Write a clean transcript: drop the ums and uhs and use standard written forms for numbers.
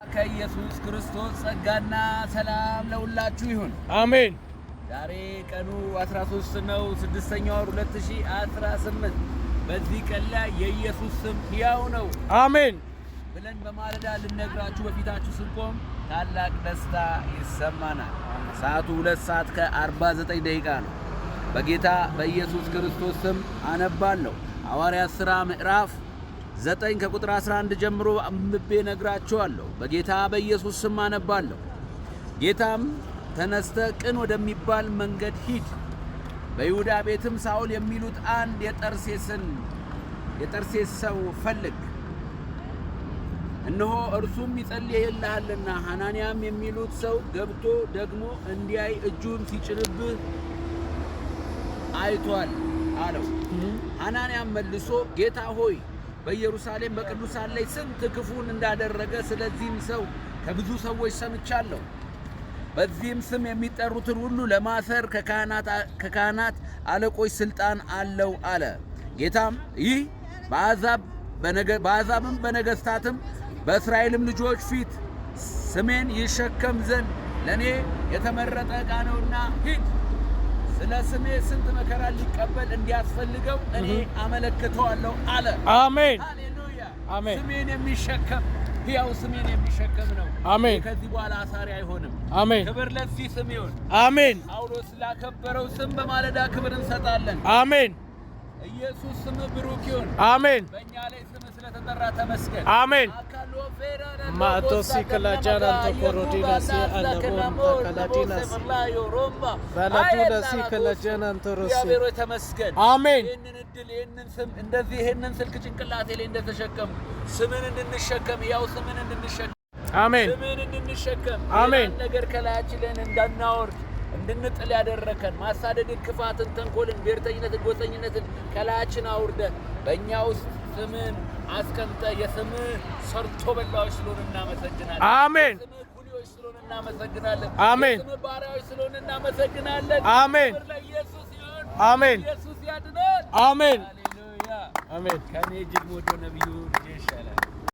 ከኢየሱስ ክርስቶስ ጸጋና ሰላም ለሁላችሁ ይሁን። አሜን። ዛሬ ቀኑ 13 ነው፣ 6ኛው ወር 2018። በዚህ ቀን ላይ የኢየሱስ ስም ሕያው ነው አሜን ብለን በማለዳ ልነግራችሁ በፊታችሁ ስንቆም ታላቅ ደስታ ይሰማናል። ሰዓቱ 2 ሰዓት ከ49 ደቂቃ ነው። በጌታ በኢየሱስ ክርስቶስ ስም አነባለሁ። ሐዋርያት ሥራ ምዕራፍ 9 ከቁጥር 11 ጀምሮ አንብቤ ነግራችኋለሁ። በጌታ በኢየሱስ ስም አነባለሁ። ጌታም ተነስተ ቅን ወደሚባል መንገድ ሂድ፣ በይሁዳ ቤትም ሳውል የሚሉት አንድ የጠርሴስ ሰው ፈልግ፣ እነሆ እርሱም ይጸልይልሃልና ሐናንያም የሚሉት ሰው ገብቶ ደግሞ እንዲያይ እጁን ሲጭንብህ አይቷል አለው። ሐናንያም መልሶ ጌታ ሆይ በኢየሩሳሌም በቅዱሳን ላይ ስንት ክፉን እንዳደረገ ስለዚህም ሰው ከብዙ ሰዎች ሰምቻለሁ። በዚህም ስም የሚጠሩትን ሁሉ ለማሰር ከካህናት አለቆች ስልጣን አለው አለ። ጌታም ይህ በአሕዛብም በነገሥታትም በእስራኤልም ልጆች ፊት ስሜን ይሸከም ዘንድ ለእኔ የተመረጠ ዕቃ ነውና ሂድ፣ ስለ ስሜ ስንት መከራ ሊቀበል እንዲያስፈልገው እኔ አመለክተዋለሁ አለ። አሜን ሃሌሉያ። አሜን። ስሜን የሚሸከም ሕያው ስሜን የሚሸከም ነው። አሜን። ከዚህ በኋላ አሳሪ አይሆንም። አሜን። ክብር ለዚህ ስም ይሁን። አሜን። ጳውሎስ ላከበረው ስም በማለዳ ክብር እንሰጣለን። አሜን። ኢየሱስ ስም ብሩክ ይሁን። አሜን። በእኛ ላይ ስም ስለተጠራ ተመስገን። አሜን። ማቶሲ ከላጃና ተኮሮዲናሲ አለቦም ተከላዲናሲ ባላዱላሲ ከላጃና ተሮሲ እግዚአብሔር ተመስገን። አሜን። ይህንን እድል ይህንን ስም እንደዚህ ይህንን ስልክ ጭንቅላቴ ላይ እንደተሸከም ስምን እንድንሸከም ያው ስምን እንድንሸከም አሜን። ስምን እንድንሸከም አሜን። ነገር ከላያችን ላይ እንዳናወርድ እንድንጥል ያደረከን ማሳደድን፣ ክፋትን፣ ተንኮልን፣ ብሔርተኝነትን፣ ጎጠኝነትን ከላያችን አውርደ በእኛ ውስጥ ስምን አስቀምጠ የስምህ ሰርቶ በላዎች ስለሆነ እናመሰግናለን። አሜን። የስምህ ኩሊዎች ስለሆነ እናመሰግናለን። አሜን። የስምህ ባሪያዎች ስለሆነ እናመሰግናለን። አሜን። ክብር ለኢየሱስ ይሁን። አሜን። ኢየሱስ ያድናል። አሜን። ሃሌሉያ። አሜን። ከኔ እጅግ ወዶ ነብዩ ይሻላል።